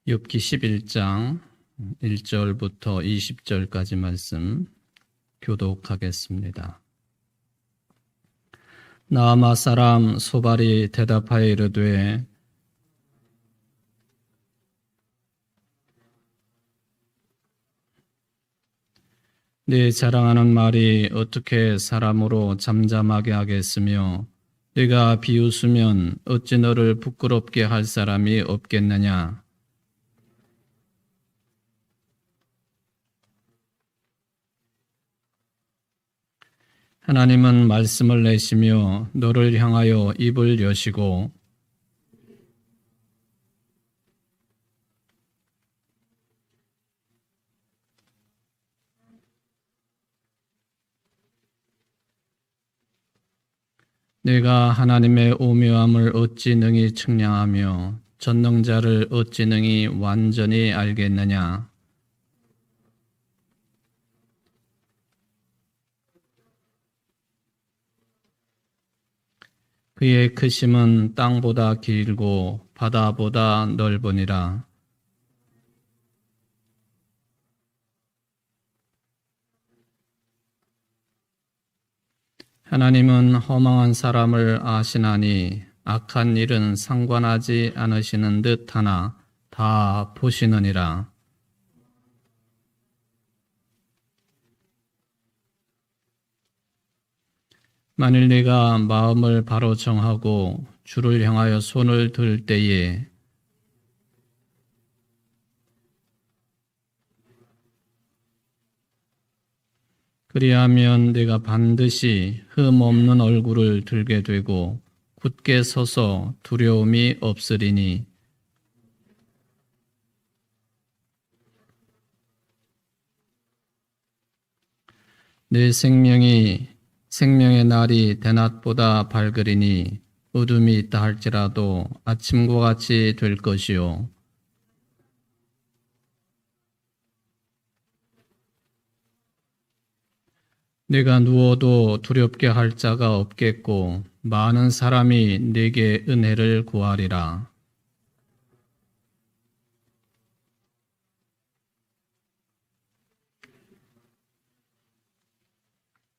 욥기 11장 1절부터 20절까지 말씀 교독하겠습니다. 나아마 사람 소발이 대답하여 이르되 네 자랑하는 말이 어떻게 사람으로 잠잠하게 하겠으며 네가 비웃으면 어찌 너를 부끄럽게 할 사람이 없겠느냐. 하나님은 말씀을 내시며 너를 향하여 입을 여시고 내가 하나님의 오묘함을 어찌 능히 측량하며 전능자를 어찌 능히 완전히 알겠느냐. 그의 크심은 땅보다 길고 바다보다 넓으니라. 하나님은 허망한 사람을 아시나니 악한 일은 상관하지 않으시는 듯 하나 다 보시느니라. 만일 네가 마음을 바로 정하고 주를 향하여 손을 들 때에 그리하면 네가 반드시 흠 없는 얼굴을 들게 되고 굳게 서서 두려움이 없으리니 내 생명의 날이 대낮보다 밝으리니 어둠이 있다 할지라도 아침과 같이 될 것이요. 내가 누워도 두렵게 할 자가 없겠고 많은 사람이 내게 은혜를 구하리라.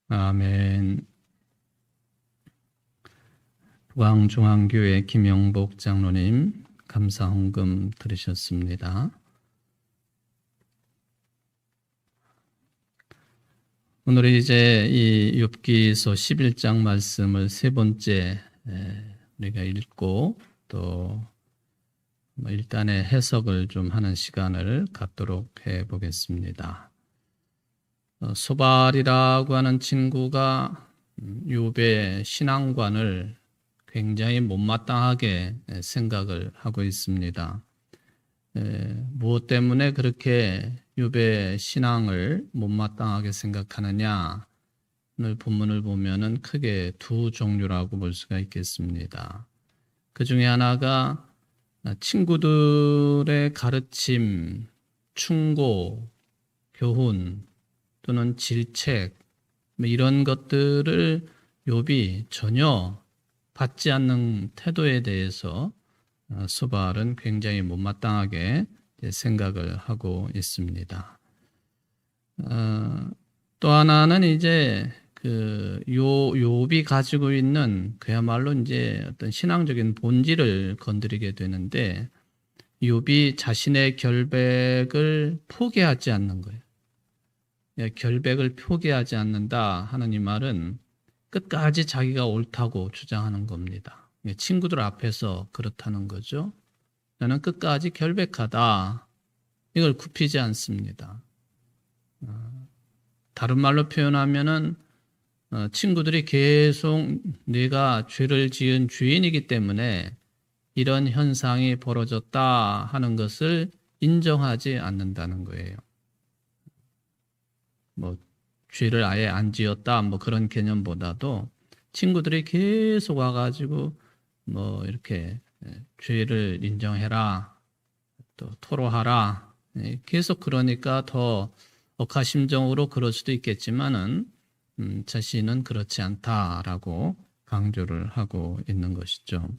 아멘. 북왕중앙교회 김영복 장로님 감사 헌금 드리셨습니다. 오늘 이제 이 욥기서 11장 말씀을 세 번째 우리가 읽고 또 일단의 해석을 좀 하는 시간을 갖도록 해 보겠습니다. 소발이라고 하는 친구가 욥의 신앙관을 굉장히 못마땅하게 생각을 하고 있습니다. 무엇 때문에 그렇게 욥의 신앙을 못마땅하게 생각하느냐? 오늘 본문을 보면은 크게 두 종류라고 볼 수가 있겠습니다. 그 중에 하나가 친구들의 가르침, 충고, 교훈 또는 질책 이런 것들을 욥이 전혀 받지 않는 태도에 대해서 소발은 굉장히 못마땅하게 생각을 하고 있습니다. 또 하나는 이제 욥이 가지고 있는 그야말로 이제 어떤 신앙적인 본질을 건드리게 되는데 욥이 자신의 결백을 포기하지 않는 거예요. 결백을 포기하지 않는다 하는 이 말은 끝까지 자기가 옳다고 주장하는 겁니다. 친구들 앞에서 그렇다는 거죠. 나는 끝까지 결백하다. 이걸 굽히지 않습니다. 다른 말로 표현하면은 친구들이 계속 내가 죄를 지은 죄인이기 때문에 이런 현상이 벌어졌다 하는 것을 인정하지 않는다는 거예요. 죄를 아예 안 지었다 그런 개념보다도 친구들이 계속 와가지고 이렇게 죄를 인정해라, 또 토로하라, 계속 그러니까 더 억하심정으로 그럴 수도 있겠지만은 자신은 그렇지 않다라고 강조를 하고 있는 것이죠.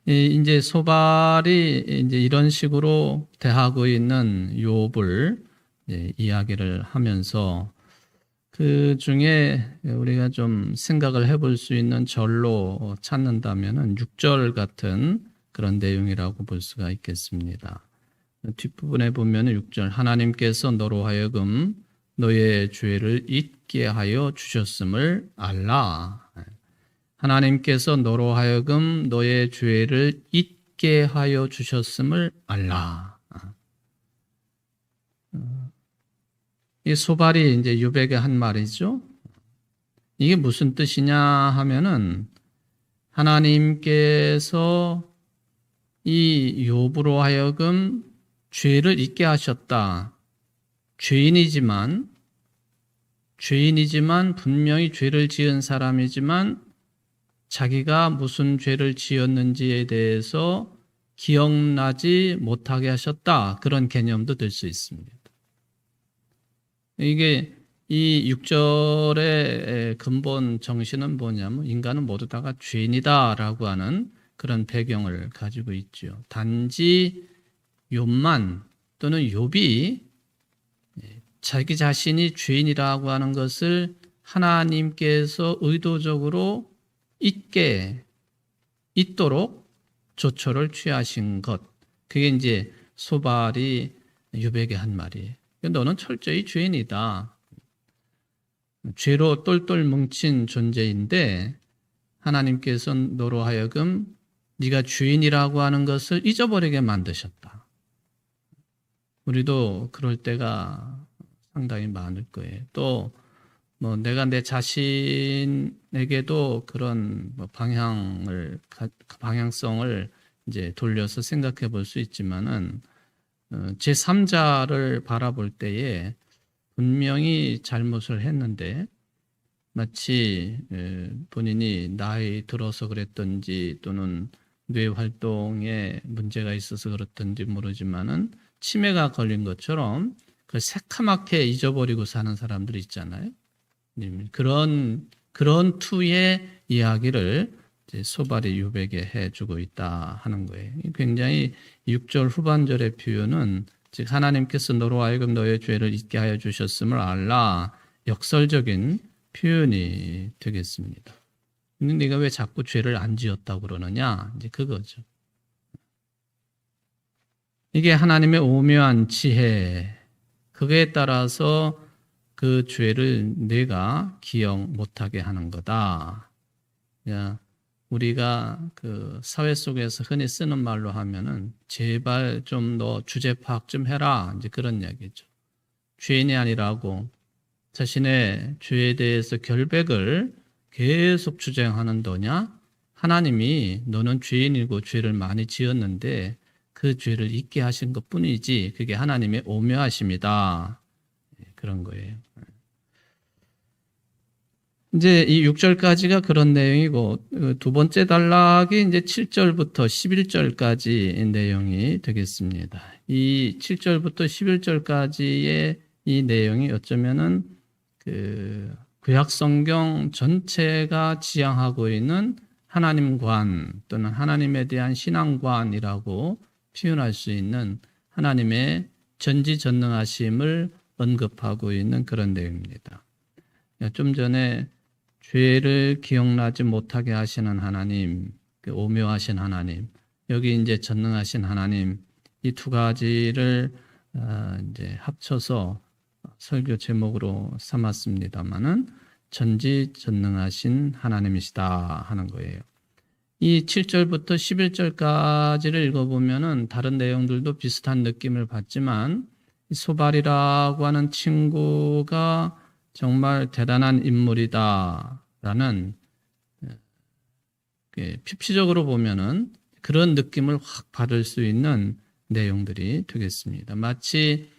이제 소발이 이제 이런 식으로 대하고 있는 욥을 이야기를 하면서 그 중에 우리가 좀 생각을 해볼 수 있는 절로 찾는다면은 6절 같은 그런 내용이라고 볼 수가 있겠습니다. 뒷부분에 보면 6절 하나님께서 너로 하여금 너의 죄를 잊게 하여 주셨음을 알라. 하나님께서 너로 하여금 너의 죄를 잊게 하여 주셨음을 알라. 이 소발이 이제 욥에게 한 말이죠. 이게 무슨 뜻이냐 하면은 하나님께서 이 욥으로 하여금 죄를 잊게 하셨다. 죄인이지만 분명히 죄를 지은 사람이지만 자기가 무슨 죄를 지었는지에 대해서 기억나지 못하게 하셨다. 그런 개념도 될 수 있습니다. 이게 이 6절의 근본 정신은 뭐냐면 인간은 모두 다가 죄인이다라고 하는 그런 배경을 가지고 있죠. 단지 욥만 또는 욥이 자기 자신이 죄인이라고 하는 것을 하나님께서 의도적으로 잊도록 조처를 취하신 것. 그게 이제 소발이 욥에게 한 말이에요. 너는 철저히 죄인이다. 죄로 똘똘 뭉친 존재인데 하나님께서 너로 하여금 네가 죄인이라고 하는 것을 잊어버리게 만드셨다. 우리도 그럴 때가 상당히 많을 거예요. 또 내가 내 자신에게도 그런 방향성을 이제 돌려서 생각해 볼 수 있지만은 제3자를 바라볼 때에 분명히 잘못을 했는데 마치 본인이 나이 들어서 그랬던지 또는 뇌 활동에 문제가 있어서 그렇던지 모르지만은 치매가 걸린 것처럼 그 새카맣게 잊어버리고 사는 사람들이 있잖아요. 그런 투의 이야기를 이제 소발이 욥에게 해주고 있다 하는 거예요. 굉장히 6절 후반절의 표현은 즉 하나님께서 너로 하여금 너의 죄를 잊게 하여 주셨음을 알라 역설적인 표현이 되겠습니다. 근데 네가 왜 자꾸 죄를 안 지었다고 그러느냐? 이제 그거죠. 이게 하나님의 오묘한 지혜. 그거에 따라서 그 죄를 내가 기억 못하게 하는 거다. 우리가 그 사회 속에서 흔히 쓰는 말로 하면은 제발 좀 너 주제 파악 좀 해라. 이제 그런 이야기죠. 죄인이 아니라고 자신의 죄에 대해서 결백을 계속 주장하는 너냐? 하나님이 너는 죄인이고 죄를 많이 지었는데 그 죄를 잊게 하신 것 뿐이지 그게 하나님의 오묘하심이다. 그런 거예요. 이제 이 6절까지가 그런 내용이고 두 번째 단락이 이제 7절부터 11절까지 내용이 되겠습니다. 이 7절부터 11절까지의 이 내용이 어쩌면은 그 구약 성경 전체가 지향하고 있는 하나님관 또는 하나님에 대한 신앙관이라고 표현할 수 있는 하나님의 전지전능하심을 언급하고 있는 그런 내용입니다. 좀 전에 죄를 기억나지 못하게 하시는 하나님, 그 오묘하신 하나님, 여기 이제 전능하신 하나님, 이 두 가지를 이제 합쳐서 설교 제목으로 삼았습니다만은 전지전능하신 하나님이시다 하는 거예요. 이 7절부터 11절까지를 읽어보면은 다른 내용들도 비슷한 느낌을 받지만 소발이라고 하는 친구가 정말 대단한 인물이다라는 필피적으로 보면은 그런 느낌을 확 받을 수 있는 내용들이 되겠습니다. 마치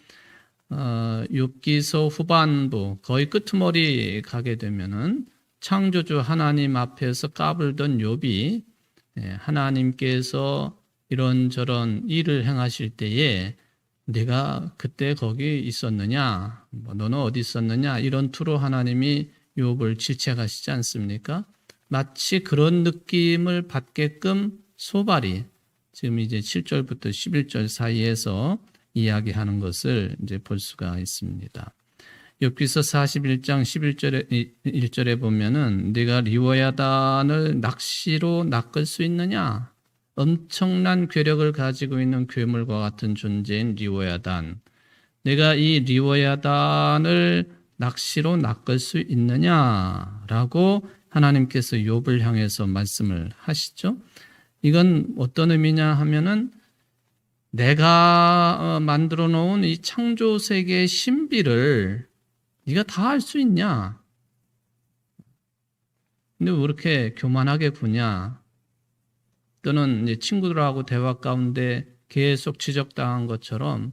욥기서 후반부 거의 끄트머리 가게 되면은 창조주 하나님 앞에서 까불던 욥이 하나님께서 이런저런 일을 행하실 때에 내가 그때 거기 있었느냐, 너는 어디 있었느냐 이런 투로 하나님이 욥을 질책하시지 않습니까? 마치 그런 느낌을 받게끔 소발이 지금 이제 7절부터 11절 사이에서 이야기하는 것을 이제 볼 수가 있습니다. 욥기서 41장 1절에 보면은 네가 리워야단을 낚시로 낚을 수 있느냐? 엄청난 괴력을 가지고 있는 괴물과 같은 존재인 리워야단. 내가 이 리워야단을 낚시로 낚을 수 있느냐라고 하나님께서 욥을 향해서 말씀을 하시죠. 이건 어떤 의미냐 하면은 내가 만들어 놓은 이 창조 세계의 신비를 네가 다 알 수 있냐? 근데 왜 이렇게 교만하게 구냐? 또는 이제 친구들하고 대화 가운데 계속 지적당한 것처럼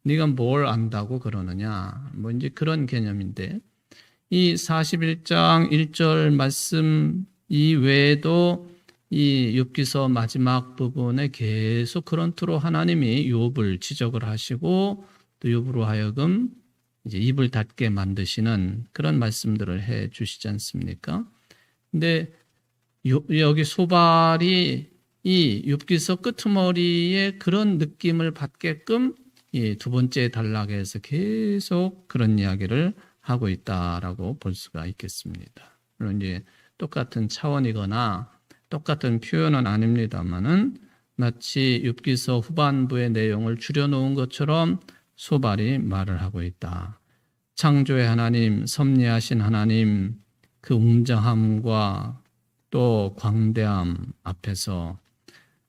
네가 뭘 안다고 그러느냐? 뭐 이제 그런 개념인데 이 41장 1절 말씀 이외에도 이 욥기서 마지막 부분에 계속 그런 투로 하나님이 욥을 지적을 하시고 또 욥으로 하여금 이제 입을 닫게 만드시는 그런 말씀들을 해 주시지 않습니까? 근데 여기 소발이 이 욥기서 끄트머리에 그런 느낌을 받게끔 이 두 번째 단락에서 계속 그런 이야기를 하고 있다라고 볼 수가 있겠습니다. 물론 이제 똑같은 차원이거나 똑같은 표현은 아닙니다만은 마치 욥기서 후반부의 내용을 줄여놓은 것처럼 소발이 말을 하고 있다. 창조의 하나님, 섭리하신 하나님, 그 웅장함과 또 광대함 앞에서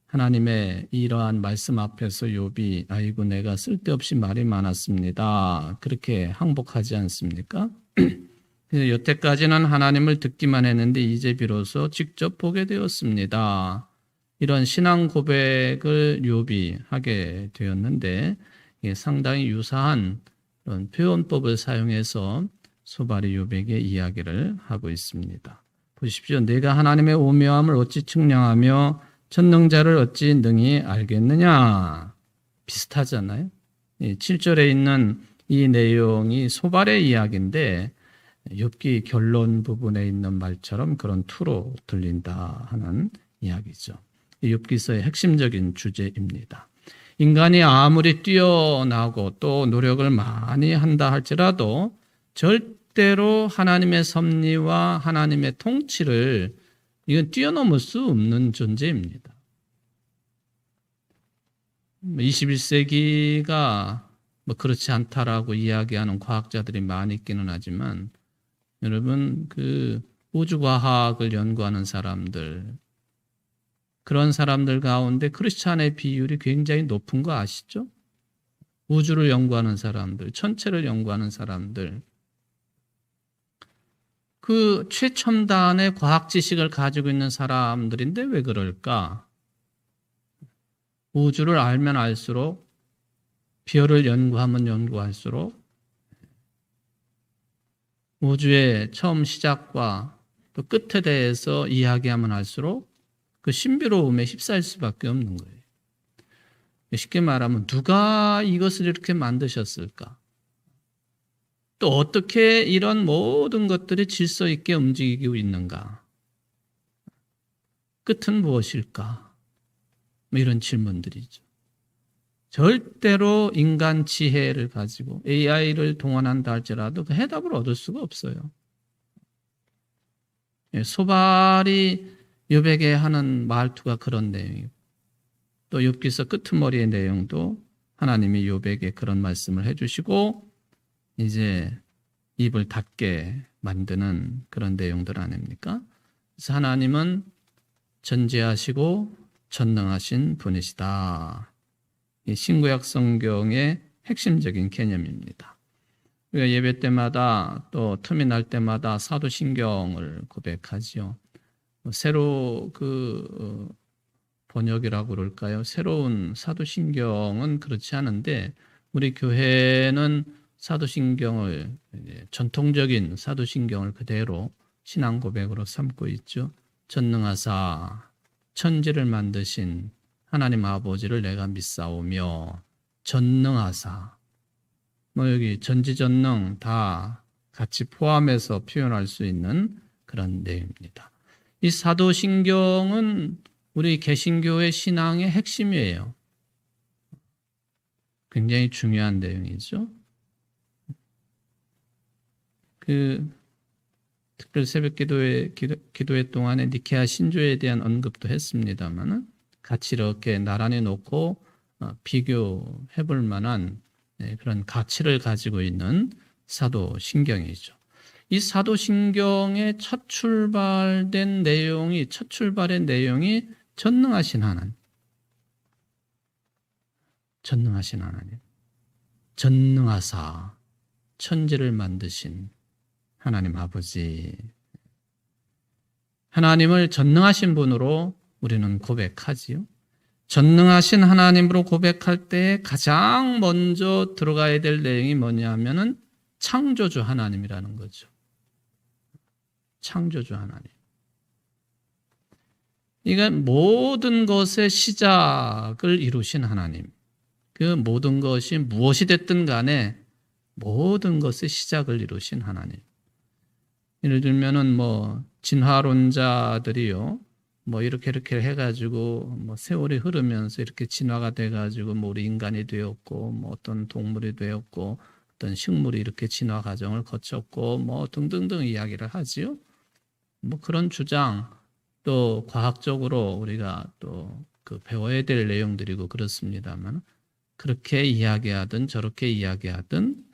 하나님의 이러한 말씀 앞에서 욥이 아이고 내가 쓸데없이 말이 많았습니다. 그렇게 항복하지 않습니까? 여태까지는 하나님을 듣기만 했는데 이제 비로소 직접 보게 되었습니다. 이런 신앙 고백을 욥이 하게 되었는데 상당히 유사한 그런 표현법을 사용해서 소발이 욥에게 이야기를 하고 있습니다. 보십시오. 내가 하나님의 오묘함을 어찌 측량하며 전능자를 어찌 능히 알겠느냐. 비슷하잖아요. 7절에 있는 이 내용이 소발의 이야기인데 욥기 결론 부분에 있는 말처럼 그런 투로 들린다 하는 이야기죠. 욥기서의 핵심적인 주제입니다. 인간이 아무리 뛰어나고 또 노력을 많이 한다 할지라도 절대로 하나님의 섭리와 하나님의 통치를 이건 뛰어넘을 수 없는 존재입니다. 21세기가 뭐 그렇지 않다라고 이야기하는 과학자들이 많이 있기는 하지만 여러분 그 우주과학을 연구하는 사람들 그런 사람들 가운데 크리스찬의 비율이 굉장히 높은 거 아시죠? 우주를 연구하는 사람들, 천체를 연구하는 사람들 그 최첨단의 과학 지식을 가지고 있는 사람들인데 왜 그럴까? 우주를 알면 알수록 별을 연구하면 연구할수록 우주의 처음 시작과 또 끝에 대해서 이야기하면 할수록 그 신비로움에 휩싸일 수밖에 없는 거예요. 쉽게 말하면 누가 이것을 이렇게 만드셨을까? 또 어떻게 이런 모든 것들이 질서 있게 움직이고 있는가? 끝은 무엇일까? 뭐 이런 질문들이죠. 절대로 인간 지혜를 가지고 AI를 동원한다 할지라도 그 해답을 얻을 수가 없어요. 소발이 욥에게 하는 말투가 그런 내용이고 또 욥기서 끄트머리의 내용도 하나님이 욥에게 그런 말씀을 해주시고 이제 입을 닫게 만드는 그런 내용들 아닙니까? 그래서 하나님은 전지하시고 전능하신 분이시다. 이 신구약 성경의 핵심적인 개념입니다. 우리가 예배 때마다 또 틈이 날 때마다 사도신경을 고백하지요. 새로 번역이라고 그럴까요? 새로운 사도신경은 그렇지 않은데 우리 교회는 사도신경을 전통적인 사도신경을 그대로 신앙 고백으로 삼고 있죠. 전능하사 천지를 만드신 하나님 아버지를 내가 믿사오며 전능하사 뭐 여기 전지전능 다 같이 포함해서 표현할 수 있는 그런 내용입니다. 이 사도신경은 우리 개신교의 신앙의 핵심이에요. 굉장히 중요한 내용이죠. 특별 새벽 기도회 동안에 니케아 신조에 대한 언급도 했습니다만 같이 이렇게 나란히 놓고 비교해 볼 만한 그런 가치를 가지고 있는 사도신경이죠. 이 사도신경의 첫 출발의 내용이 전능하신 하나님. 전능하사 천지를 만드신 하나님 아버지. 하나님을 전능하신 분으로 우리는 고백하지요. 전능하신 하나님으로 고백할 때 가장 먼저 들어가야 될 내용이 뭐냐면은 창조주 하나님이라는 거죠. 창조주 하나님. 이건 모든 것의 시작을 이루신 하나님. 그 모든 것이 무엇이 됐든 간에 모든 것의 시작을 이루신 하나님. 예를 들면은 진화론자들이요. 이렇게 해가지고 세월이 흐르면서 이렇게 진화가 돼가지고 우리 인간이 되었고 어떤 동물이 되었고 어떤 식물이 이렇게 진화 과정을 거쳤고 등등등 이야기를 하지요. 그런 주장 또 과학적으로 우리가 또 배워야 될 내용들이고 그렇습니다만 그렇게 이야기하든 저렇게 이야기하든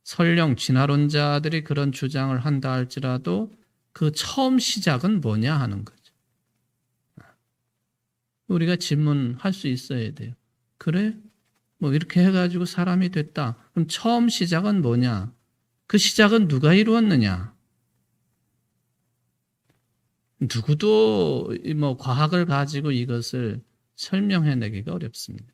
설령 진화론자들이 그런 주장을 한다 할지라도 그 처음 시작은 뭐냐 하는 거죠. 우리가 질문할 수 있어야 돼요. 그래? 이렇게 해가지고 사람이 됐다. 그럼 처음 시작은 뭐냐? 그 시작은 누가 이루었느냐? 누구도 과학을 가지고 이것을 설명해내기가 어렵습니다.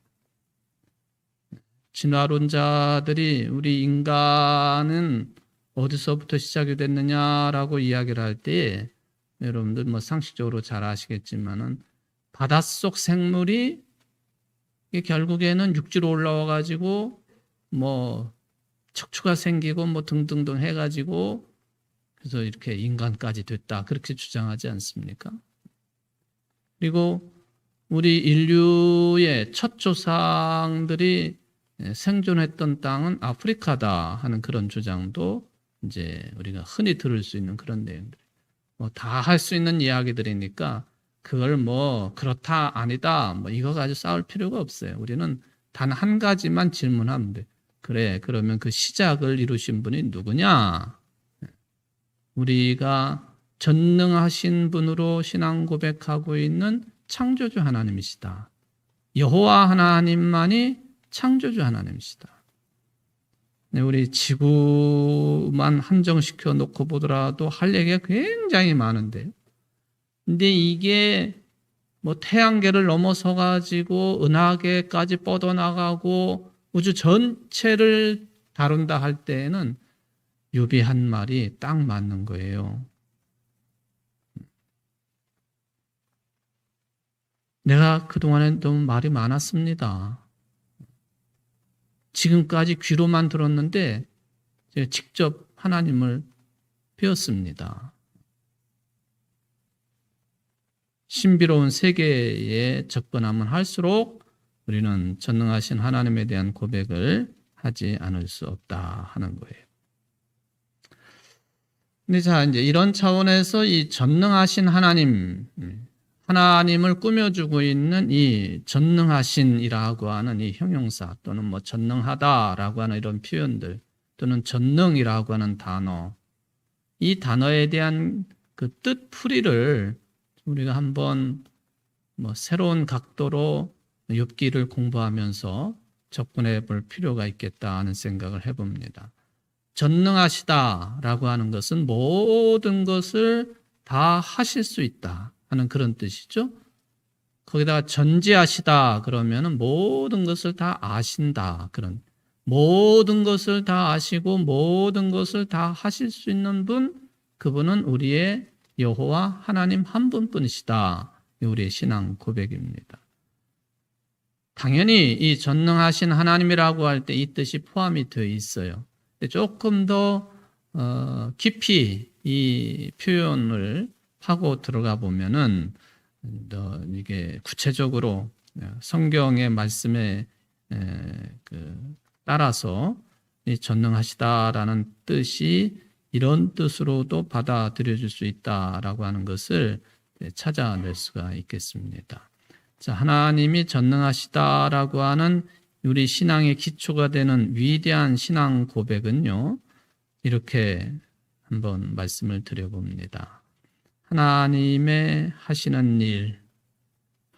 진화론자들이 우리 인간은 어디서부터 시작이 됐느냐라고 이야기를 할 때 여러분들 상식적으로 잘 아시겠지만은 바닷속 생물이 결국에는 육지로 올라와 가지고 척추가 생기고 등등등 해가지고 그래서 이렇게 인간까지 됐다 그렇게 주장하지 않습니까? 그리고 우리 인류의 첫 조상들이 생존했던 땅은 아프리카다 하는 그런 주장도 이제 우리가 흔히 들을 수 있는 그런 내용들. 다 할 수 있는 이야기들이니까 그걸 그렇다 아니다 이거 가지고 싸울 필요가 없어요. 우리는 단 한 가지만 질문하면 돼. 그래, 그러면 그 시작을 이루신 분이 누구냐? 우리가 전능하신 분으로 신앙 고백하고 있는 창조주 하나님이시다. 여호와 하나님만이 창조주 하나님이시다. 우리 지구만 한정시켜 놓고 보더라도 할 얘기가 굉장히 많은데, 근데 이게 태양계를 넘어서 가지고 은하계까지 뻗어나가고 우주 전체를 다룬다 할 때에는 유비 한 말이 딱 맞는 거예요. 내가 그동안에 너무 말이 많았습니다. 지금까지 귀로만 들었는데 제가 직접 하나님을 배웠습니다. 신비로운 세계에 접근하면 할수록 우리는 전능하신 하나님에 대한 고백을 하지 않을 수 없다 하는 거예요. 근데 자, 이제 이런 차원에서 이 전능하신 하나님을 꾸며주고 있는 이 전능하신이라고 하는 이 형용사 또는 전능하다라고 하는 이런 표현들 또는 전능이라고 하는 단어, 이 단어에 대한 그 뜻풀이를 우리가 한번 새로운 각도로 욥기를 공부하면서 접근해 볼 필요가 있겠다 하는 생각을 해봅니다. 전능하시다라고 하는 것은 모든 것을 다 하실 수 있다 하는 그런 뜻이죠. 거기다가 전지하시다 그러면은 모든 것을 다 아신다, 그런 모든 것을 다 아시고 모든 것을 다 하실 수 있는 분, 그분은 우리의 여호와 하나님 한 분뿐이시다. 우리의 신앙 고백입니다. 당연히 이 전능하신 하나님이라고 할 때 이 뜻이 포함이 되어 있어요. 조금 더 깊이 이 표현을 파고 들어가 보면은 이게 구체적으로 성경의 말씀에 따라서 이 전능하시다라는 뜻이 이런 뜻으로도 받아들여질 수 있다라고 하는 것을 찾아낼 수가 있겠습니다. 자, 하나님이 전능하시다라고 하는 우리 신앙의 기초가 되는 위대한 신앙 고백은요, 이렇게 한번 말씀을 드려봅니다. 하나님의 하시는 일,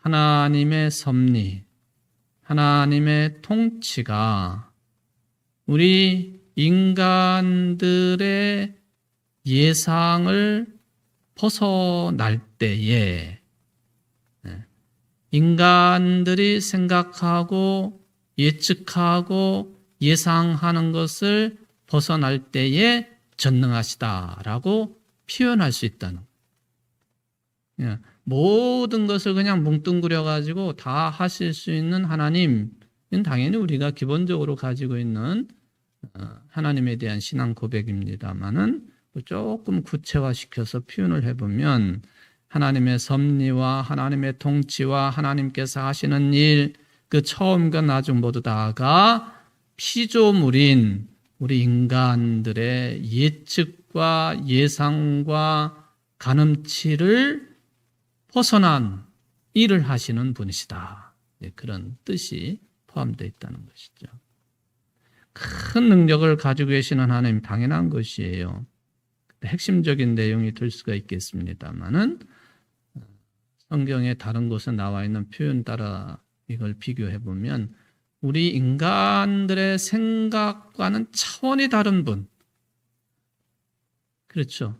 하나님의 섭리, 하나님의 통치가 우리 인간들의 예상을 벗어날 때에 인간들이 생각하고 예측하고 예상하는 것을 벗어날 때에 전능하시다라고 표현할 수 있다는 거예요. 모든 것을 그냥 뭉뚱그려 가지고 다 하실 수 있는 하나님은 당연히 우리가 기본적으로 가지고 있는 하나님에 대한 신앙 고백입니다만은 조금 구체화시켜서 표현을 해보면 하나님의 섭리와 하나님의 통치와 하나님께서 하시는 일, 그 처음과 나중 모두 다가 피조물인 우리 인간들의 예측과 예상과 가늠치를 벗어난 일을 하시는 분이시다. 그런 뜻이 포함되어 있다는 것이죠. 큰 능력을 가지고 계시는 하나님 당연한 것이에요. 핵심적인 내용이 될 수가 있겠습니다만은 성경의 다른 곳에 나와 있는 표현 따라 이걸 비교해 보면 우리 인간들의 생각과는 차원이 다른 분. 그렇죠.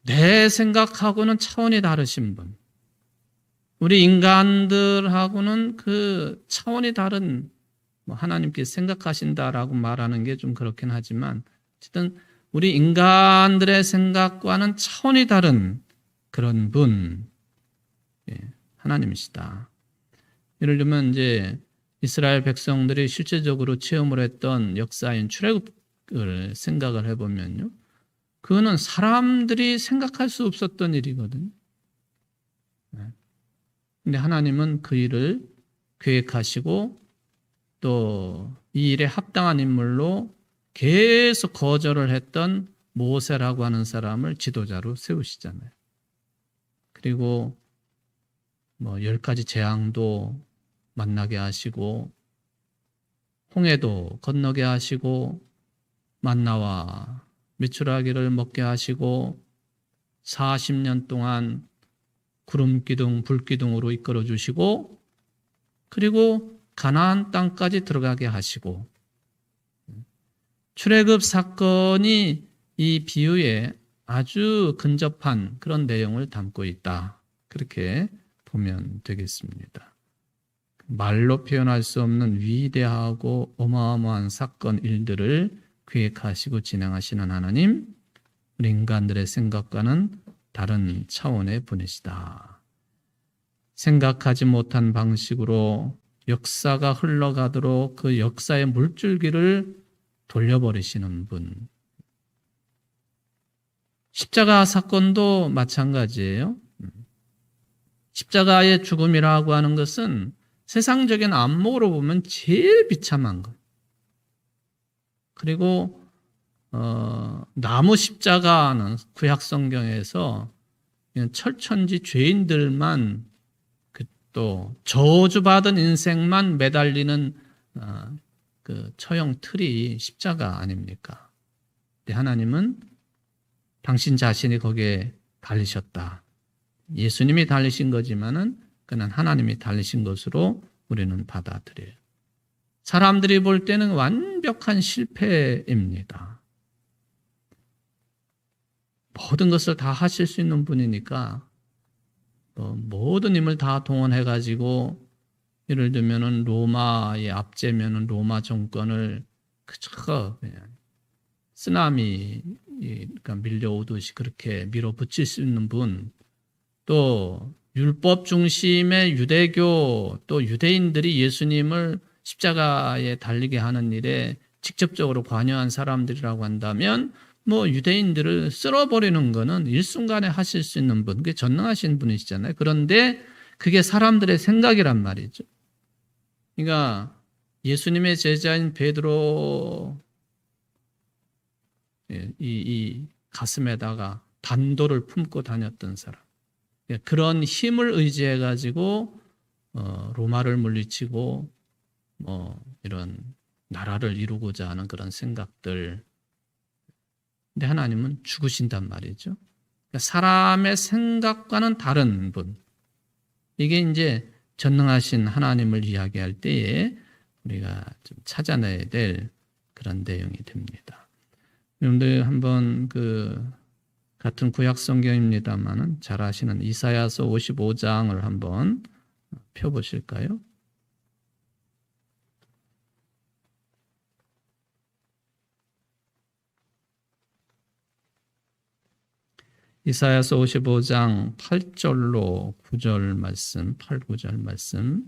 내 생각하고는 차원이 다르신 분. 우리 인간들하고는 그 차원이 다른 하나님께서 생각하신다라고 말하는 게 좀 그렇긴 하지만 어쨌든 우리 인간들의 생각과는 차원이 다른 그런 분, 하나님이시다. 예를 들면 이제 이스라엘 백성들이 실제적으로 체험을 했던 역사인 출애굽을 생각을 해보면요, 그거는 사람들이 생각할 수 없었던 일이거든요. 근데 하나님은 그 일을 계획하시고 또 이 일에 합당한 인물로 계속 거절을 했던 모세라고 하는 사람을 지도자로 세우시잖아요. 그리고 10가지 재앙도 만나게 하시고 홍해도 건너게 하시고 만나와 메추라기를 먹게 하시고 40년 동안 구름기둥, 불기둥으로 이끌어 주시고 그리고 가나안 땅까지 들어가게 하시고 출애굽 사건이 이 비유에 아주 근접한 그런 내용을 담고 있다. 그렇게 보면 되겠습니다. 말로 표현할 수 없는 위대하고 어마어마한 사건 일들을 계획하시고 진행하시는 하나님, 우리 인간들의 생각과는 다른 차원의 분이시다. 생각하지 못한 방식으로 역사가 흘러가도록 그 역사의 물줄기를 돌려버리시는 분. 십자가 사건도 마찬가지예요. 십자가의 죽음이라고 하는 것은 세상적인 안목으로 보면 제일 비참한 것. 그리고 나무 십자가는 구약 성경에서 철천지 죄인들만 또 저주받은 인생만 매달리는 그 처형 틀이 십자가 아닙니까? 근데 하나님은 당신 자신이 거기에 달리셨다. 예수님이 달리신 거지만은 그는 하나님이 달리신 것으로 우리는 받아들여요. 사람들이 볼 때는 완벽한 실패입니다. 모든 것을 다 하실 수 있는 분이니까 모든 힘을 다 동원해가지고 예를 들면은 로마의 압제면은 로마 정권을 그저 쓰나미가 밀려오듯이 그렇게 밀어붙일 수 있는 분, 또 율법 중심의 유대교 또 유대인들이 예수님을 십자가에 달리게 하는 일에 직접적으로 관여한 사람들이라고 한다면 뭐 유대인들을 쓸어버리는 거는 일순간에 하실 수 있는 분, 그게 전능하신 분이시잖아요. 그런데 그게 사람들의 생각이란 말이죠. 그러니까 예수님의 제자인 베드로 이 가슴에다가 반도를 품고 다녔던 사람, 그런 힘을 의지해 가지고 로마를 물리치고 뭐 이런 나라를 이루고자 하는 그런 생각들. 근데 하나님은 죽으신단 말이죠. 그러니까 사람의 생각과는 다른 분. 이게 이제 전능하신 하나님을 이야기할 때에 우리가 좀 찾아내야 될 그런 내용이 됩니다. 여러분들 한번 같은 구약 성경입니다만은 잘 아시는 이사야서 55장을 한번 펴보실까요? 이사야서 55장 8절로 9절 말씀, 8, 9절 말씀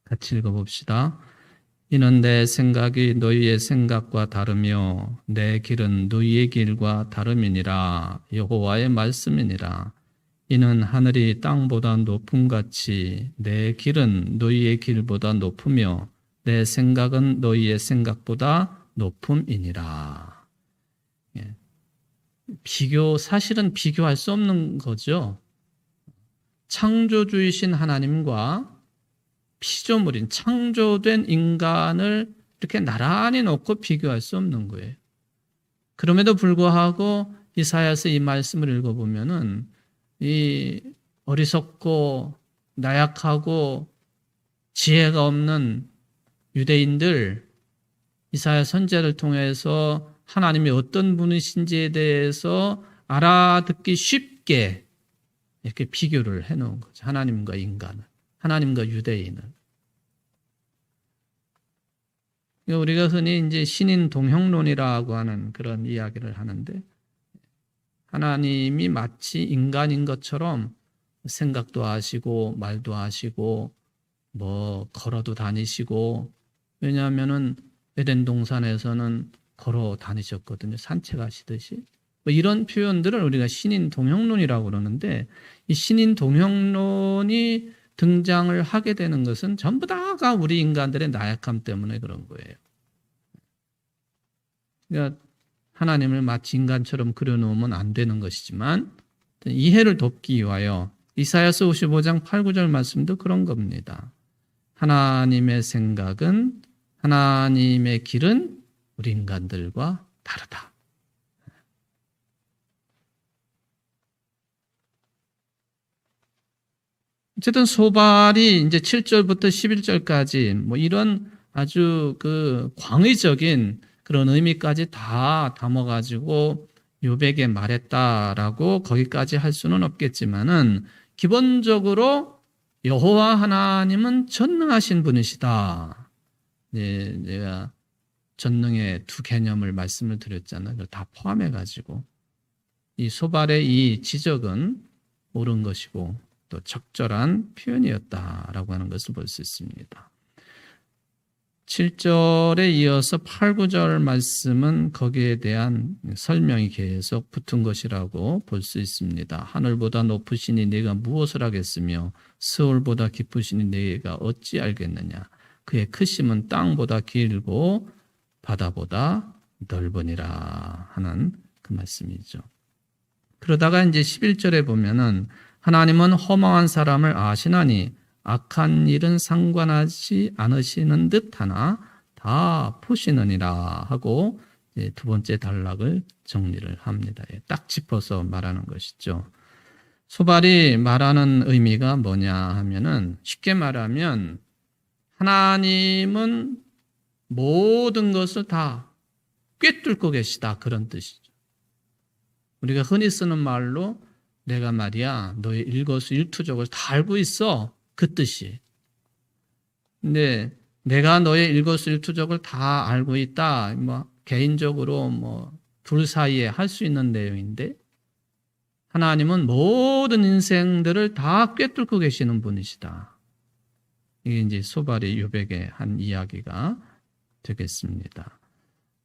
같이 읽어봅시다. 이는 내 생각이 너희의 생각과 다르며 내 길은 너희의 길과 다름이니라. 여호와의 말씀이니라. 이는 하늘이 땅보다 높음같이 내 길은 너희의 길보다 높으며 내 생각은 너희의 생각보다 높음이니라. 사실은 비교할 수 없는 거죠. 창조주이신 하나님과 피조물인 창조된 인간을 이렇게 나란히 놓고 비교할 수 없는 거예요. 그럼에도 불구하고 이사야서 이 말씀을 읽어보면은 이 어리석고 나약하고 지혜가 없는 유대인들, 이사야 선지자를 통해서 하나님이 어떤 분이신지에 대해서 알아듣기 쉽게 이렇게 비교를 해놓은 거죠. 하나님과 인간을, 하나님과 유대인을. 우리가 흔히 이제 신인 동형론이라고 하는 그런 이야기를 하는데, 하나님이 마치 인간인 것처럼 생각도 하시고 말도 하시고 뭐 걸어도 다니시고, 왜냐하면은 에덴 동산에서는 걸어 다니셨거든요. 산책하시듯이. 뭐 이런 표현들을 우리가 신인 동형론이라고 그러는데, 이 신인 동형론이 등장을 하게 되는 것은 전부 다가 우리 인간들의 나약함 때문에 그런 거예요. 그러니까 하나님을 마치 인간처럼 그려놓으면 안 되는 것이지만, 이해를 돕기 위하여 이사야서 55장 8, 9절 말씀도 그런 겁니다. 하나님의 생각은, 하나님의 길은 우리 인간들과 다르다. 어쨌든 소발이 이제 7절부터 11절까지 뭐 이런 아주 광의적인 그런 의미까지 다 담아가지고 욥에게 말했다라고 거기까지 할 수는 없겠지만은, 기본적으로 여호와 하나님은 전능하신 분이시다. 제가 전능의 두 개념을 말씀을 드렸잖아요. 그걸 다 포함해가지고 이 소발의 이 지적은 옳은 것이고 또 적절한 표현이었다라고 하는 것을 볼 수 있습니다. 7절에 이어서 8, 9절 말씀은 거기에 대한 설명이 계속 붙은 것이라고 볼 수 있습니다. 하늘보다 높으시니 네가 무엇을 하겠으며 스올보다 깊으시니 네가 어찌 알겠느냐. 그의 크심은 땅보다 길고 바다보다 넓으니라 하는 그 말씀이죠. 그러다가 이제 11절에 보면은 하나님은 허망한 사람을 아시나니 악한 일은 상관하지 않으시는 듯 하나 다 보시느니라 하고 두 번째 단락을 정리를 합니다. 딱 짚어서 말하는 것이죠. 소발이 말하는 의미가 뭐냐 하면은, 쉽게 말하면 하나님은 모든 것을 다 꿰뚫고 계시다, 그런 뜻이죠. 우리가 흔히 쓰는 말로 내가 말이야 너의 일거수일투족을 다 알고 있어, 그 뜻이. 근데 내가 너의 일거수일투족을 다 알고 있다, 뭐 개인적으로 뭐 둘 사이에 할 수 있는 내용인데, 하나님은 모든 인생들을 다 꿰뚫고 계시는 분이시다. 이게 이제 소발이 욥에게 한 이야기가 되겠습니다.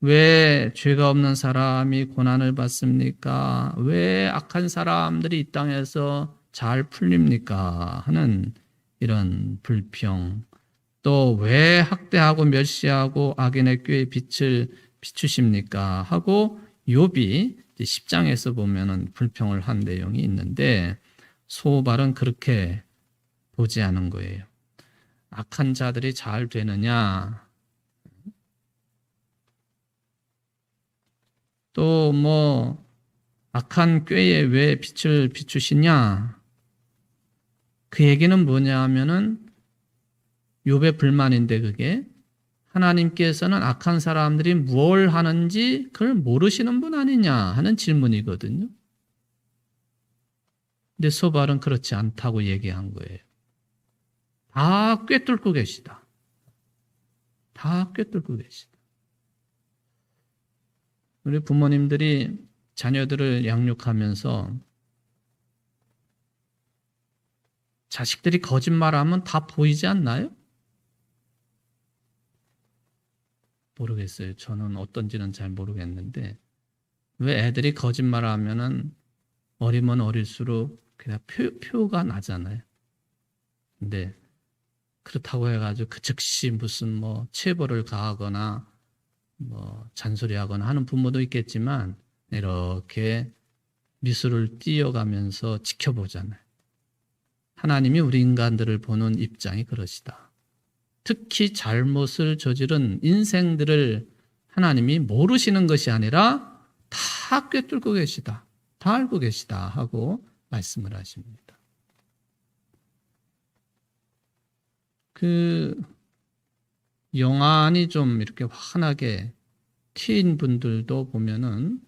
왜 죄가 없는 사람이 고난을 받습니까? 왜 악한 사람들이 이 땅에서 잘 풀립니까? 하는 이런 불평. 또 왜 학대하고 멸시하고 악인의 꾀에 빛을 비추십니까? 하고 욥이 10장에서 보면은 불평을 한 내용이 있는데 소발은 그렇게 보지 않은 거예요. 악한 자들이 잘 되느냐? 또 뭐 악한 꾀에 왜 빛을 비추시냐? 그 얘기는 뭐냐 하면은 욥의 불만인데 그게 하나님께서는 악한 사람들이 뭘 하는지 그걸 모르시는 분 아니냐 하는 질문이거든요. 근데 소발은 그렇지 않다고 얘기한 거예요. 다 꿰뚫고 계시다. 다 꿰뚫고 계시다. 우리 부모님들이 자녀들을 양육하면서 자식들이 거짓말하면 다 보이지 않나요? 모르겠어요. 저는 어떤지는 잘 모르겠는데 왜 애들이 거짓말하면은 어리면 어릴수록 그냥 표가 나잖아요. 근데 그렇다고 해가지고 그 즉시 무슨 뭐 체벌을 가하거나 뭐 잔소리하거나 하는 부모도 있겠지만 이렇게 미술을 띄어가면서 지켜보잖아요. 하나님이 우리 인간들을 보는 입장이 그러시다. 특히 잘못을 저지른 인생들을 하나님이 모르시는 것이 아니라 다 꿰뚫고 계시다. 다 알고 계시다 하고 말씀을 하십니다. 그 영안이 좀 이렇게 환하게 튀인 분들도 보면은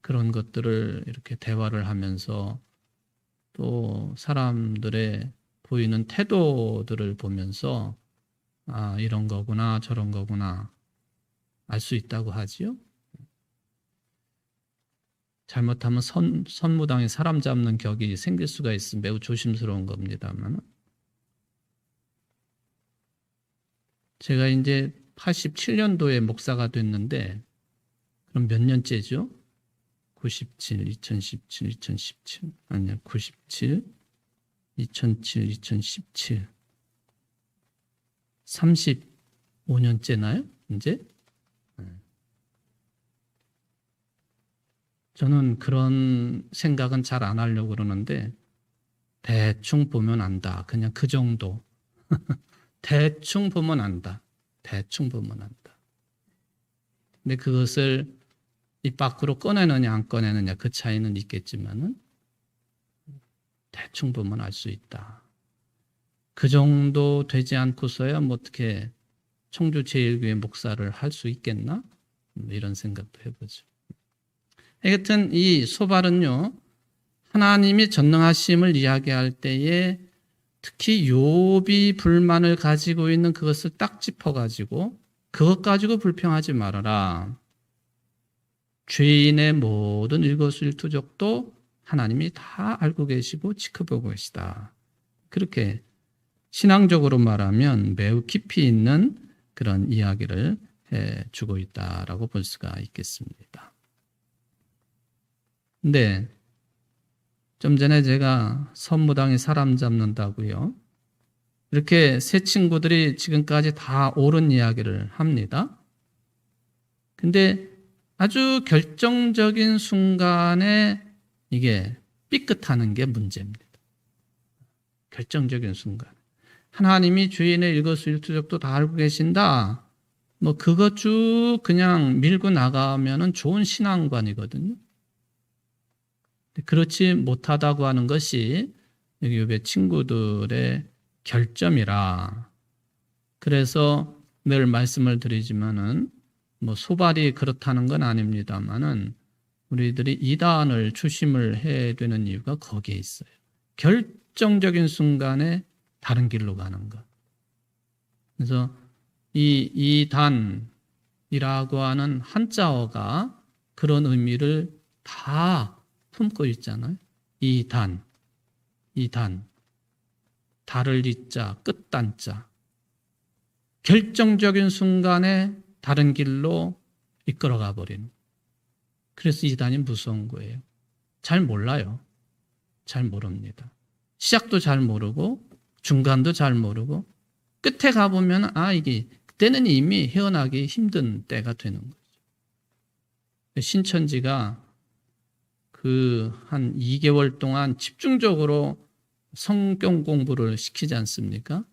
그런 것들을 이렇게 대화를 하면서 또 사람들의 보이는 태도들을 보면서 아, 이런 거구나, 저런 거구나 알 수 있다고 하지요. 잘못하면 선무당에 사람 잡는 격이 생길 수가 있으면 매우 조심스러운 겁니다만 제가 이제 87년도에 목사가 됐는데 그럼 몇 년째죠? 97, 2017, 2017 아니야 97, 2007, 2017 35년째나요? 이제? 저는 그런 생각은 잘 안 하려고 그러는데 대충 보면 안다. 그냥 그 정도. 대충 보면 안다. 대충 보면 안다. 근데 그것을 입 밖으로 꺼내느냐 안 꺼내느냐 그 차이는 있겠지만은 대충 보면 알 수 있다. 그 정도 되지 않고서야 뭐 어떻게 청주제일교회 목사를 할 수 있겠나? 이런 생각도 해보죠. 하여튼 이 소발은요. 하나님이 전능하심을 이야기할 때에 특히 욥이 불만을 가지고 있는 그것을 딱 짚어가지고 그것 가지고 불평하지 말아라. 죄인의 모든 일거수일투족도 하나님이 다 알고 계시고 지켜보고 계시다. 그렇게 신앙적으로 말하면 매우 깊이 있는 그런 이야기를 해주고 있다라고 볼 수가 있겠습니다. 근데 좀 전에 제가 선무당에 사람 잡는다고요. 이렇게 세 친구들이 지금까지 다 옳은 이야기를 합니다. 근데 아주 결정적인 순간에 이게 삐끗하는 게 문제입니다. 결정적인 순간. 하나님이 주인의 일거수일투족도 다 알고 계신다. 뭐 그거 쭉 그냥 밀고 나가면은 좋은 신앙관이거든요. 그렇지 못하다고 하는 것이 여기 욥의 친구들의 결점이라. 그래서 늘 말씀을 드리지만은 뭐 소발이 그렇다는 건 아닙니다만은 우리들이 이단을 조심을 해야 되는 이유가 거기에 있어요. 결정적인 순간에 다른 길로 가는 것. 그래서 이 이단이라고 하는 한자어가 그런 의미를 다 품고 있잖아요. 이단, 달을 이자, 끝단자. 결정적인 순간에 다른 길로 이끌어가 버리는. 그래서 이단이 무서운 거예요. 잘 몰라요. 잘 모릅니다. 시작도 잘 모르고 중간도 잘 모르고 끝에 가보면 이게 그때는 이미 헤어나기 힘든 때가 되는 거죠. 신천지가 그 한 2개월 동안 집중적으로 성경 공부를 시키지 않습니까?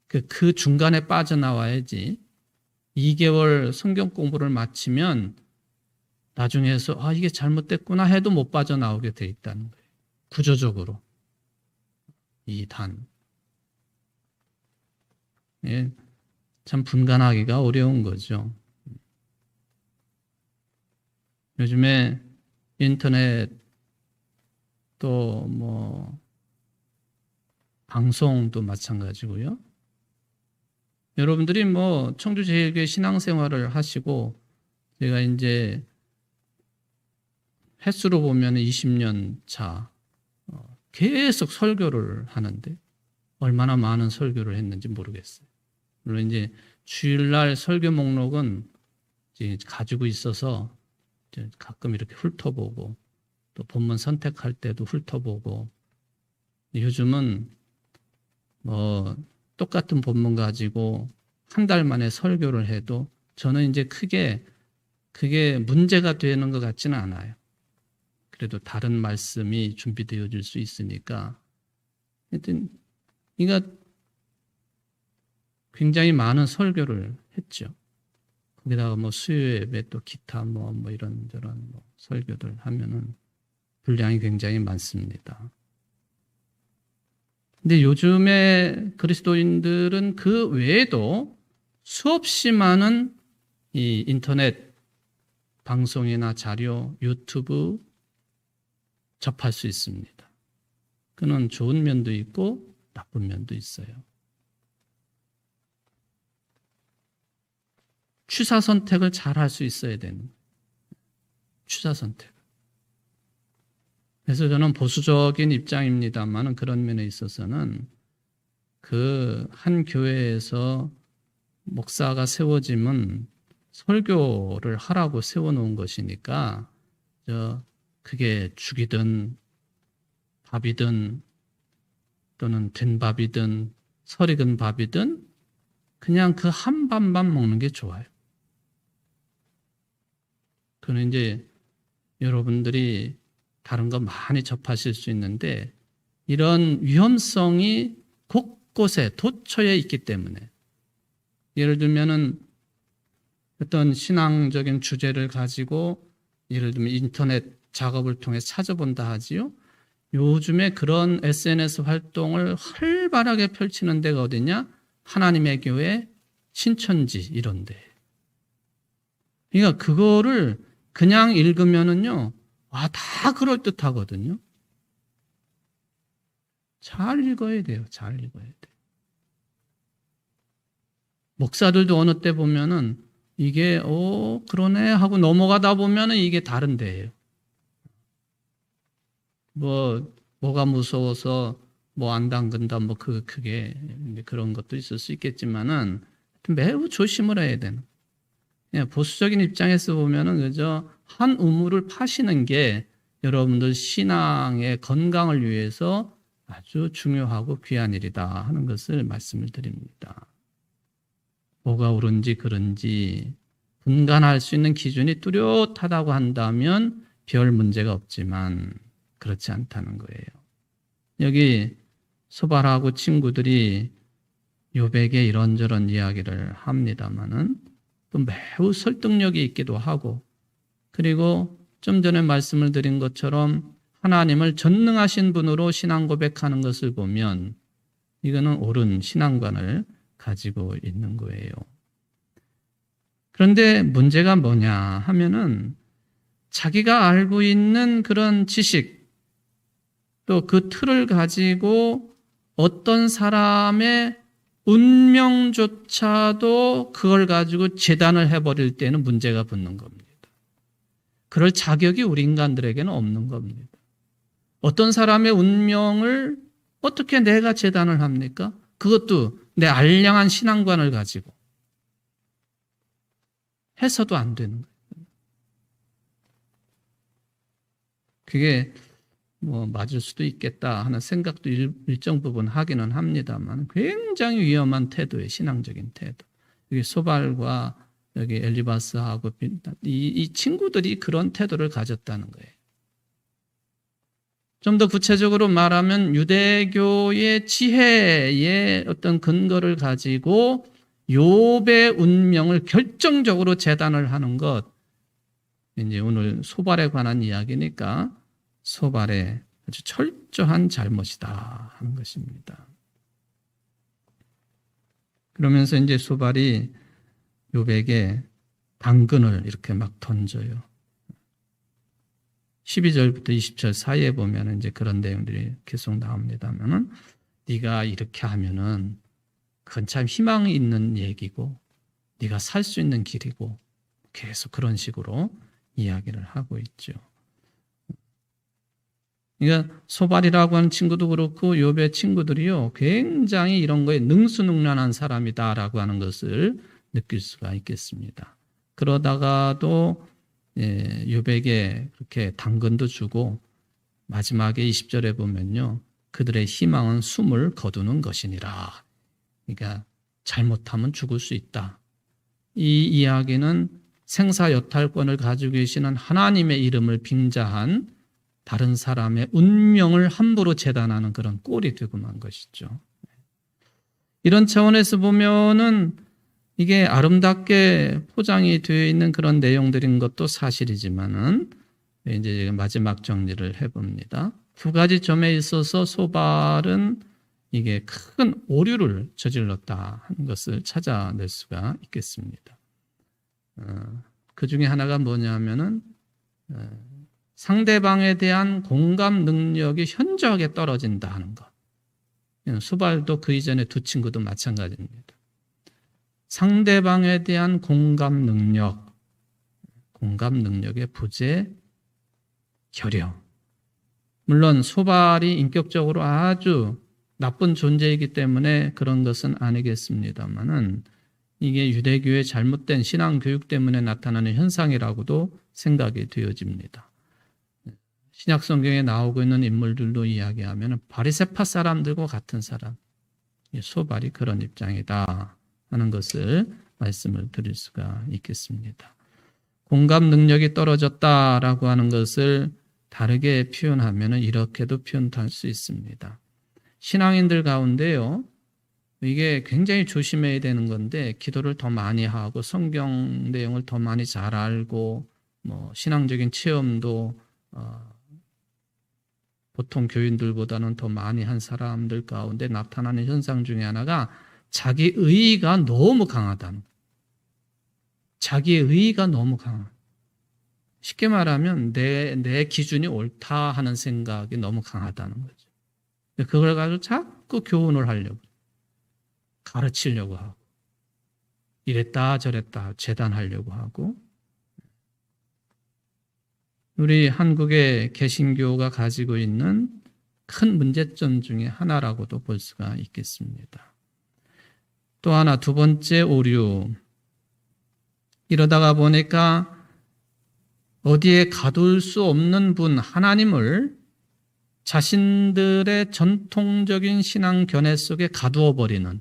그 중간에 빠져나와야지 2개월 성경 공부를 마치면 나중에서 이게 잘못됐구나 해도 못 빠져나오게 돼 있다는 거예요. 구조적으로. 이 단. 예, 참 분간하기가 어려운 거죠. 요즘에 인터넷 또 방송도 마찬가지고요. 여러분들이 청주제일교회 신앙생활을 하시고 제가 이제 횟수로 보면 20년 차 계속 설교를 하는데 얼마나 많은 설교를 했는지 모르겠어요. 물론 이제 주일날 설교 목록은 이제 가지고 있어서 가끔 이렇게 훑어보고 또 본문 선택할 때도 훑어보고 요즘은 똑같은 본문 가지고 한 달 만에 설교를 해도 저는 이제 크게 그게 문제가 되는 것 같지는 않아요. 그래도 다른 말씀이 준비되어질 수 있으니까 하여튼 이가 굉장히 많은 설교를 했죠. 거기다가 수요 예배 또 기타 이런저런 설교들 하면은 분량이 굉장히 많습니다. 근데 요즘에 그리스도인들은 그 외에도 수없이 많은 이 인터넷 방송이나 자료, 유튜브 접할 수 있습니다. 그는 좋은 면도 있고 나쁜 면도 있어요. 취사 선택을 잘 할 수 있어야 되는 거예요. 취사 선택. 그래서 저는 보수적인 입장입니다만 그런 면에 있어서는 그 한 교회에서 목사가 세워지면 설교를 하라고 세워놓은 것이니까 그게 죽이든 밥이든 또는 된 밥이든 설익은 밥이든 그냥 그 한 밥만 먹는 게 좋아요. 그는 이제 여러분들이 다른 거 많이 접하실 수 있는데 이런 위험성이 곳곳에 도처에 있기 때문에 예를 들면은 어떤 신앙적인 주제를 가지고 예를 들면 인터넷 작업을 통해 찾아본다 하지요. 요즘에 그런 SNS 활동을 활발하게 펼치는 데가 어디냐? 하나님의 교회, 신천지 이런 데. 그러니까 그거를 그냥 읽으면은요. 다 그럴듯하거든요. 잘 읽어야 돼요. 잘 읽어야 돼요. 목사들도 어느 때 보면은 이게 그러네 하고 넘어가다 보면은 이게 다른 데예요. 뭐가 무서워서 안 담근다 그게 그런 것도 있을 수 있겠지만은 매우 조심을 해야 되는. 그냥 보수적인 입장에서 보면은 그저 한 우물을 파시는 게 여러분들 신앙의 건강을 위해서 아주 중요하고 귀한 일이다 하는 것을 말씀을 드립니다. 뭐가 옳은지 그른지 분간할 수 있는 기준이 뚜렷하다고 한다면 별 문제가 없지만 그렇지 않다는 거예요. 여기 소발하고 친구들이 요백에 이런저런 이야기를 합니다마는 또 매우 설득력이 있기도 하고 그리고 좀 전에 말씀을 드린 것처럼 하나님을 전능하신 분으로 신앙 고백하는 것을 보면 이거는 옳은 신앙관을 가지고 있는 거예요. 그런데 문제가 뭐냐 하면은 자기가 알고 있는 그런 지식 또 그 틀을 가지고 어떤 사람의 운명조차도 그걸 가지고 재단을 해버릴 때는 문제가 붙는 겁니다. 그럴 자격이 우리 인간들에게는 없는 겁니다. 어떤 사람의 운명을 어떻게 내가 재단을 합니까? 그것도 내 알량한 신앙관을 가지고 해서도 안 되는 거예요. 그게 뭐 맞을 수도 있겠다 하는 생각도 일정 부분 하기는 합니다만 굉장히 위험한 태도예요. 신앙적인 태도. 여기 소발과 여기 엘리바스하고 이 친구들이 그런 태도를 가졌다는 거예요. 좀 더 구체적으로 말하면 유대교의 지혜의 어떤 근거를 가지고 욥의 운명을 결정적으로 재단을 하는 것. 이제 오늘 소발에 관한 이야기니까 소발의 아주 철저한 잘못이다 하는 것입니다. 그러면서 이제 소발이 욥에게 당근을 이렇게 막 던져요. 12절부터 20절 사이에 보면 이제 그런 내용들이 계속 나옵니다만은 네가 이렇게 하면은 그건 참 희망이 있는 얘기고 네가 살 수 있는 길이고 계속 그런 식으로 이야기를 하고 있죠. 그러니까 소발이라고 하는 친구도 그렇고 욥의 친구들이요 굉장히 이런 거에 능수능란한 사람이다라고 하는 것을 느낄 수가 있겠습니다. 그러다가도 욥에게 그렇게 당근도 주고 마지막에 20절에 보면요 그들의 희망은 숨을 거두는 것이니라. 그러니까 잘못하면 죽을 수 있다. 이 이야기는 생사여탈권을 가지고 계시는 하나님의 이름을 빙자한 다른 사람의 운명을 함부로 재단하는 그런 꼴이 되고 만 것이죠. 이런 차원에서 보면은 이게 아름답게 포장이 되어 있는 그런 내용들인 것도 사실이지만은 이제 마지막 정리를 해봅니다. 두 가지 점에 있어서 소발은 이게 큰 오류를 저질렀다 하는 것을 찾아낼 수가 있겠습니다. 그 중에 하나가 뭐냐면은 상대방에 대한 공감 능력이 현저하게 떨어진다 하는 것. 소발도 그 이전에 두 친구도 마찬가지입니다. 상대방에 대한 공감 능력의 부재, 결여. 물론 소발이 인격적으로 아주 나쁜 존재이기 때문에 그런 것은 아니겠습니다만은 이게 유대교의 잘못된 신앙 교육 때문에 나타나는 현상이라고도 생각이 되어집니다. 신약 성경에 나오고 있는 인물들도 이야기하면 바리새파 사람들과 같은 사람, 소발이 그런 입장이다 하는 것을 말씀을 드릴 수가 있겠습니다. 공감 능력이 떨어졌다라고 하는 것을 다르게 표현하면 이렇게도 표현할 수 있습니다. 신앙인들 가운데요, 이게 굉장히 조심해야 되는 건데 기도를 더 많이 하고 성경 내용을 더 많이 잘 알고 신앙적인 체험도 보통 교인들보다는 더 많이 한 사람들 가운데 나타나는 현상 중에 하나가 자기 의의가 너무 강하다는 거예요. 자기 의의가 너무 강하다. 쉽게 말하면 내 기준이 옳다 하는 생각이 너무 강하다는 거죠. 그걸 가지고 자꾸 교훈을 하려고, 가르치려고 하고, 이랬다 저랬다 재단하려고 하고, 우리 한국의 개신교가 가지고 있는 큰 문제점 중에 하나라고도 볼 수가 있겠습니다. 또 하나, 두 번째 오류. 이러다가 보니까 어디에 가둘 수 없는 분 하나님을 자신들의 전통적인 신앙 견해 속에 가두어 버리는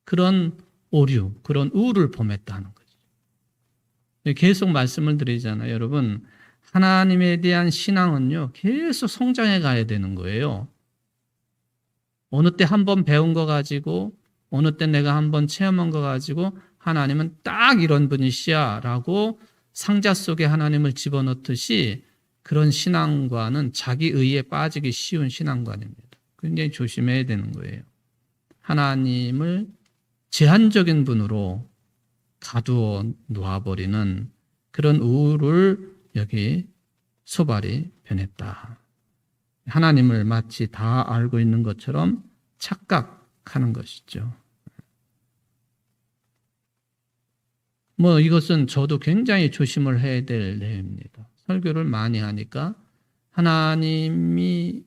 그런 오류, 그런 우를 범했다는 거죠. 계속 말씀을 드리잖아요. 여러분, 하나님에 대한 신앙은요, 계속 성장해 가야 되는 거예요. 어느 때 한 번 배운 거 가지고, 어느 때 내가 한 번 체험한 거 가지고 하나님은 딱 이런 분이시야 라고 상자 속에 하나님을 집어넣듯이 그런 신앙관은 자기 의에 빠지기 쉬운 신앙관입니다. 굉장히 조심해야 되는 거예요. 하나님을 제한적인 분으로 가두어 놓아버리는 그런 우를 여기 소발이 변했다. 하나님을 마치 다 알고 있는 것처럼 착각하는 것이죠. 이것은 저도 굉장히 조심을 해야 될 내용입니다. 설교를 많이 하니까 하나님이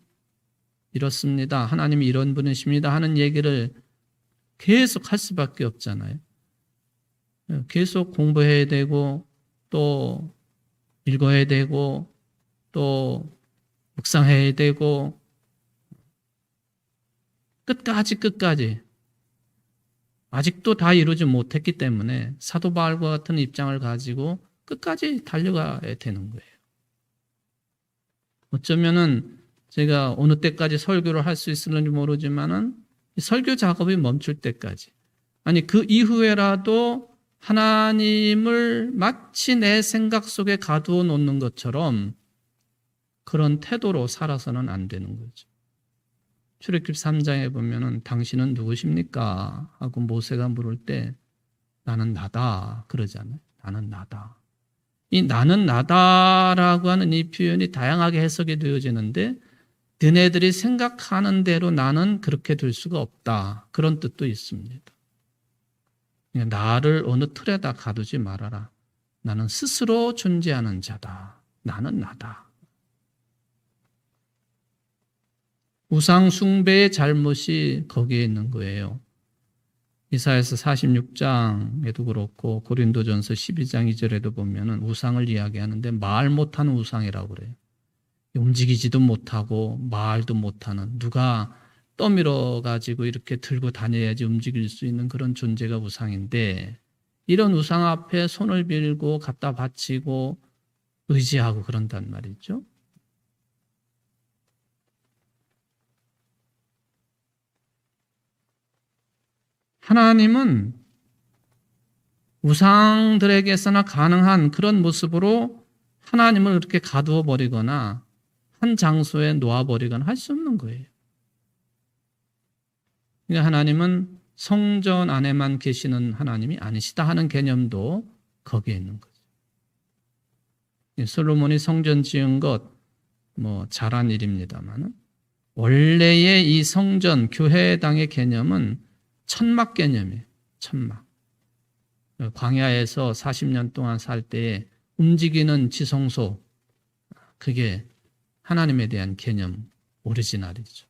이렇습니다. 하나님이 이런 분이십니다. 하는 얘기를 계속 할 수밖에 없잖아요. 계속 공부해야 되고 또 읽어야 되고 또 묵상해야 되고 끝까지 아직도 다 이루지 못했기 때문에 사도 바울과 같은 입장을 가지고 끝까지 달려가야 되는 거예요. 어쩌면은 제가 어느 때까지 설교를 할 수 있을는지 모르지만은 설교 작업이 멈출 때까지, 아니 그 이후에라도 하나님을 마치 내 생각 속에 가두어 놓는 것처럼 그런 태도로 살아서는 안 되는 거죠. 출애굽기 3장에 보면은 당신은 누구십니까? 하고 모세가 물을 때 나는 나다 그러잖아요. 나는 나다. 이 나는 나다라고 하는 이 표현이 다양하게 해석이 되어지는데 너네들이 생각하는 대로 나는 그렇게 될 수가 없다. 그런 뜻도 있습니다. 나를 어느 틀에다 가두지 말아라. 나는 스스로 존재하는 자다. 나는 나다. 우상 숭배의 잘못이 거기에 있는 거예요. 이사야서 46장에도 그렇고 고린도전서 12장 2절에도 보면은 우상을 이야기하는데 말 못하는 우상이라고 그래요. 움직이지도 못하고 말도 못하는, 누가 떠밀어 가지고 이렇게 들고 다녀야지 움직일 수 있는 그런 존재가 우상인데, 이런 우상 앞에 손을 빌고 갖다 바치고 의지하고 그런단 말이죠. 하나님은 우상들에게서나 가능한 그런 모습으로 하나님을 그렇게 가두어 버리거나 한 장소에 놓아버리거나 할 수 없는 거예요. 그러니까 하나님은 성전 안에만 계시는 하나님이 아니시다 하는 개념도 거기에 있는 거죠. 솔로몬이 성전 지은 것 잘한 일입니다만 원래의 이 성전 교회당의 개념은 천막 개념이에요. 천막. 광야에서 40년 동안 살 때에 움직이는 지성소, 그게 하나님에 대한 개념 오리지널이죠.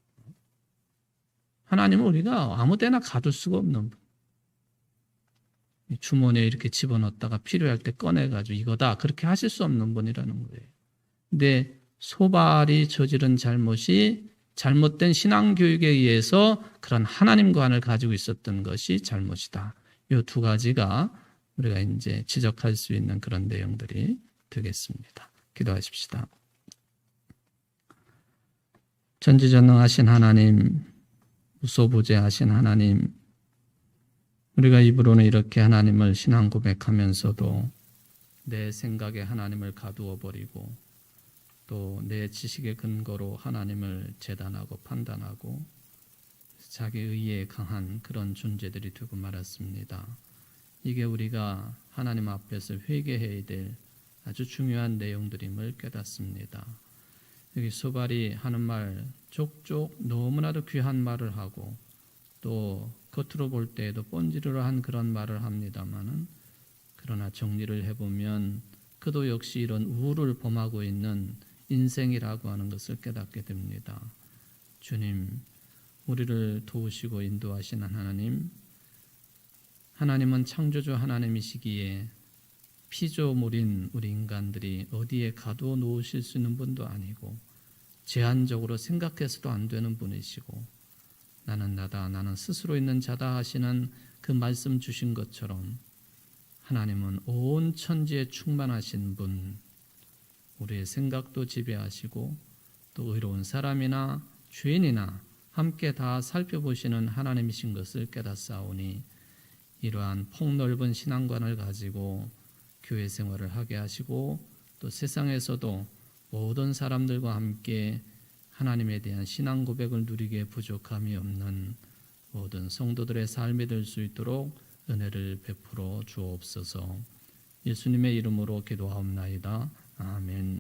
하나님은 우리가 아무 데나 가둘 수가 없는 분. 주머니에 이렇게 집어넣었다가 필요할 때 꺼내가지고 이거다 그렇게 하실 수 없는 분이라는 거예요. 근데 소발이 저지른 잘못이 잘못된 신앙교육에 의해서 그런 하나님관을 가지고 있었던 것이 잘못이다. 이 두 가지가 우리가 이제 지적할 수 있는 그런 내용들이 되겠습니다. 기도하십시다. 전지전능하신 하나님, 무소부재하신 하나님, 우리가 입으로는 이렇게 하나님을 신앙 고백하면서도 내 생각에 하나님을 가두어 버리고 또 내 지식의 근거로 하나님을 재단하고 판단하고 자기 의에 강한 그런 존재들이 되고 말았습니다. 이게 우리가 하나님 앞에서 회개해야 될 아주 중요한 내용들임을 깨닫습니다. 여기 소발이 하는 말 족족 너무나도 귀한 말을 하고 또 겉으로 볼 때에도 뻔지르르한 그런 말을 합니다마는, 그러나 정리를 해보면 그도 역시 이런 우울을 범하고 있는 인생이라고 하는 것을 깨닫게 됩니다. 주님, 우리를 도우시고 인도하시는 하나님, 하나님은 창조주 하나님이시기에 피조물인 우리 인간들이 어디에 가두어 놓으실 수 있는 분도 아니고 제한적으로 생각해서도 안 되는 분이시고 나는 나다, 나는 스스로 있는 자다 하시는 그 말씀 주신 것처럼 하나님은 온 천지에 충만하신 분, 우리의 생각도 지배하시고 또 의로운 사람이나 죄인이나 함께 다 살펴보시는 하나님이신 것을 깨닫사오니 이러한 폭넓은 신앙관을 가지고 교회 생활을 하게 하시고 또 세상에서도 모든 사람들과 함께 하나님에 대한 신앙 고백을 누리기에 부족함이 없는 모든 성도들의 삶이 될 수 있도록 은혜를 베풀어 주옵소서. 예수님의 이름으로 기도하옵나이다. 아멘.